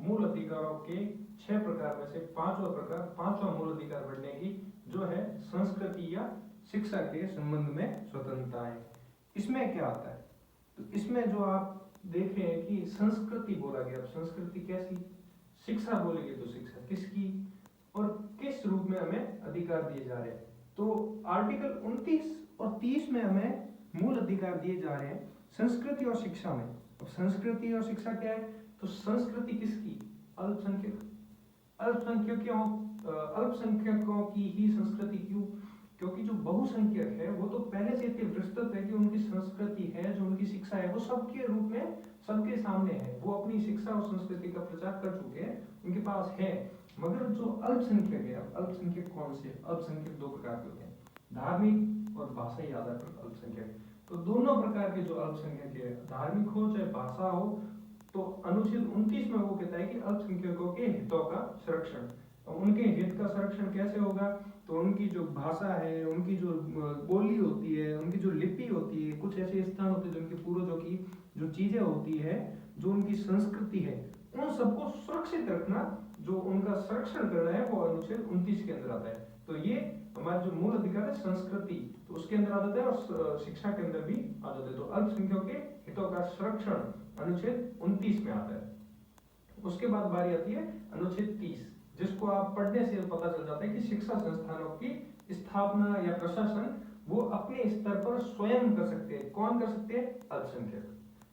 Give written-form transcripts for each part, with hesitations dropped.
मूल अधिकारों के 6 प्रकार में से पांचवा मूल अधिकार बढ़ने की जो है संस्कृति या शिक्षा के संबंध में स्वतंत्रता है। इसमें क्या आता है, तो इसमें जो आप देख रहे हैं कि संस्कृति बोला गया, अब संस्कृति कैसी, शिक्षा बोलेंगे तो शिक्षा किसकी और किस रूप में हमें अधिकार दिए जा रहे हैं। तो आर्टिकल 29 और 30 में हमें मूल अधिकार दिए जा रहे हैं संस्कृति और शिक्षा में। अब संस्कृति और शिक्षा क्या है, तो संस्कृति किसकी, अल्पसंख्यकों की ही संस्कृति। क्यों, क्योंकि जो बहुसंख्यक है वो तो पहले से इतने विस्तृत है कि उनकी संस्कृति है, जो उनकी शिक्षा है वो सबके रूप में सबके सामने है, वो अपनी शिक्षा और संस्कृति का प्रचार कर चुके हैं, उनके पास है। मगर जो अल्पसंख्यक है, अल्पसंख्यक कौन से, अल्पसंख्यक दो प्रकार के होते हैं, धार्मिक और भाषाई आधार पर अल्पसंख्यक। तो दोनों प्रकार के जो अल्पसंख्यक है, धार्मिक हो चाहे भाषा हो, तो अनुच्छेद 29 में वो कहता है कि अल्पसंख्यकों के हितों का संरक्षण। उनके हित का संरक्षण कैसे होगा, तो उनकी जो भाषा है, उनकी जो बोली होती है, उनकी जो लिपि होती है, कुछ ऐसे स्थान होते हैं जो उनके पूर्वजों की जो चीजें होती है, जो उनकी संस्कृति है, उन सबको सुरक्षित रखना, जो उनका संरक्षण करना है, वो अनुच्छेद 29 के अंदर आता है। तो ये हमारा जो मूल अधिकार है संस्कृति, तो उसके अंदर आ जाता है और शिक्षा के अंदर भी आ जाता है। तो अल्पसंख्यकों के हितों का संरक्षण अनुच्छेद 29 में आता है। उसके बाद बारी आती है अनुच्छेद 30, जिसको आप पढ़ने से पता चल जाता है कि शिक्षा संस्थानों की स्थापना या प्रशासन वो अपने स्तर पर स्वयं कर सकते हैं। कौन कर सकते हैं, अल्पसंख्यक।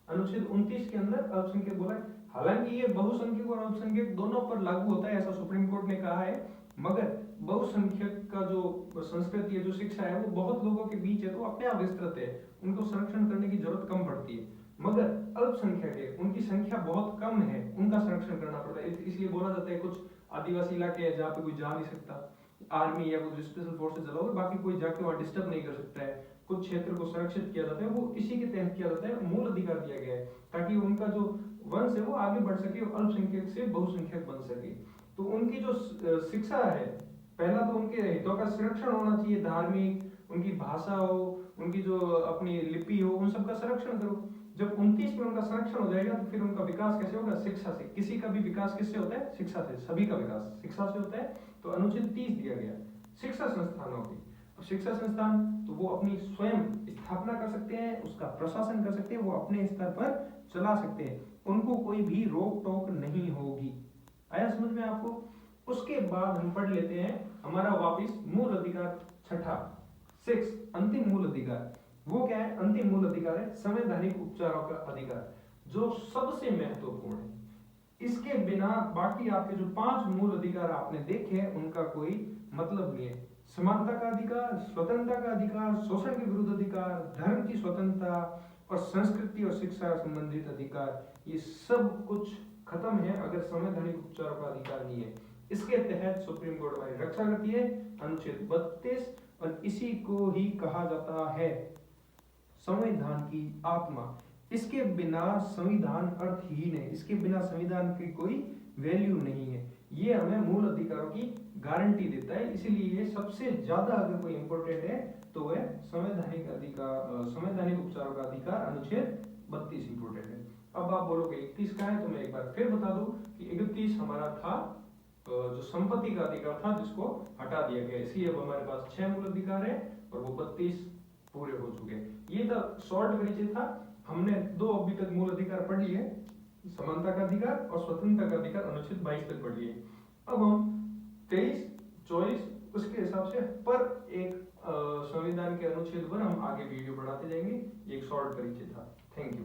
अनुच्छेद 29 के अंदर अल्पसंख्यक बोला है, हालांकि ये बहुसंख्यक और अल्पसंख्यक दोनों पर लागू होता है, ऐसा सुप्रीम कोर्ट ने कहा है, मगर बहुसंख्यक का जो संस्कृति है, जो शिक्षा है, वो बहुत लोगों के बीच है, तो अपने आप विस्तृत है, उनको संरक्षण करने की जरूरत कम पड़ती है। मगर अल्पसंख्यक है, उनकी संख्या बहुत कम है, उनका संरक्षण करना पड़ता है। इसलिए बोला जाता है कुछ आदिवासी इलाके हैं जहाँ पे कोई जा नहीं सकता, आर्मी या कुछ स्पेशल फोर्सेज चलाओगे, बाकी कोई जाके वहाँ डिस्टर्ब नहीं कर सकता है, कुछ क्षेत्र को संरक्षित किया जाता है, वो इसी के तहत किया जाता है, मूल अधिकार दिया गया है, ताकि उनका जो वंश है वो आगे बढ़ सके, अल्पसंख्यक से बहुसंख्यक बन सके। तो उनकी जो शिक्षा है, पहला तो उनके हितों का संरक्षण होना चाहिए, धार्मिक, उनकी भाषा हो, उनकी जो अपनी लिपि हो, उन सबका संरक्षण करो। जब 29 में उनका संरक्षण हो जाएगा, तो फिर उनका विकास कैसे होगा, शिक्षा से। किसी का भी विकास किससे होता है, शिक्षा से, सभी का विकास शिक्षा से होता है। तो अनुच्छेद 30 दिया गया शिक्षा संस्थानों की। शिक्षा संस्थान तो वो अपनी स्वयं स्थापना कर सकते हैं, उसका प्रशासन कर सकते हैं, वो अपने स्तर पर चला सकते हैं, उनको कोई भी रोक टोक नहीं होगी। आया समझ में आपको। उसके बाद हम पढ़ लेते हैं हमारा वापिस मूल अधिकार छठा, 6 अंतिम मूल अधिकार। वो क्या है, अंतिम मूल अधिकार है संवैधानिक उपचारों का अधिकार, जो सबसे महत्वपूर्ण है। इसके बिना बाकी आपके जो 5 मूल अधिकार आपने देखे हैं उनका कोई मतलब नहीं है। समानता का अधिकार, स्वतंत्रता का अधिकार, शोषण के विरुद्ध अधिकार, धर्म की स्वतंत्रता और संस्कृति और शिक्षा संबंधित अधिकार, ये सब कुछ खत्म है अगर संवैधानिक उपचारों का अधिकार नहीं है। इसके तहत सुप्रीम कोर्ट हमारी रक्षा करती है अनुच्छेद 32, और इसी को ही कहा जाता है संविधान की आत्मा। इसके बिना संविधान अर्थहीन है, इसके बिना संविधान की कोई वैल्यू नहीं है। ये हमें मूल अधिकारों की गारंटी देता है, इसीलिए ये सबसे ज्यादा अगर कोई इंपॉर्टेंट है तो वह संवैधानिक अधिकार, संवैधानिक उपचारों का अधिकार अनुच्छेद 32 इंपॉर्टेंट है। अब आप बोलोगे 31 का है, तो मैं एक बार फिर बता दूं कि 31 हमारा था जो संपत्ति का अधिकार था, जिसको हटा दिया गया, इसलिए अब हमारे पास 6 मूल अधिकार है और वो 32 पूरे हो चुके हैं। ये तो शॉर्ट परिचय था, हमने 2 अभी तक मूल अधिकार पढ़ लिए, समानता का अधिकार और स्वतंत्रता का अधिकार अनुच्छेद 22 तक पढ़ लिए। अब हम 23, 24 उसके हिसाब से पर एक संविधान के अनुच्छेद पर हम आगे वीडियो बढ़ाते जाएंगे। एक शॉर्ट परिचय था। Thank you.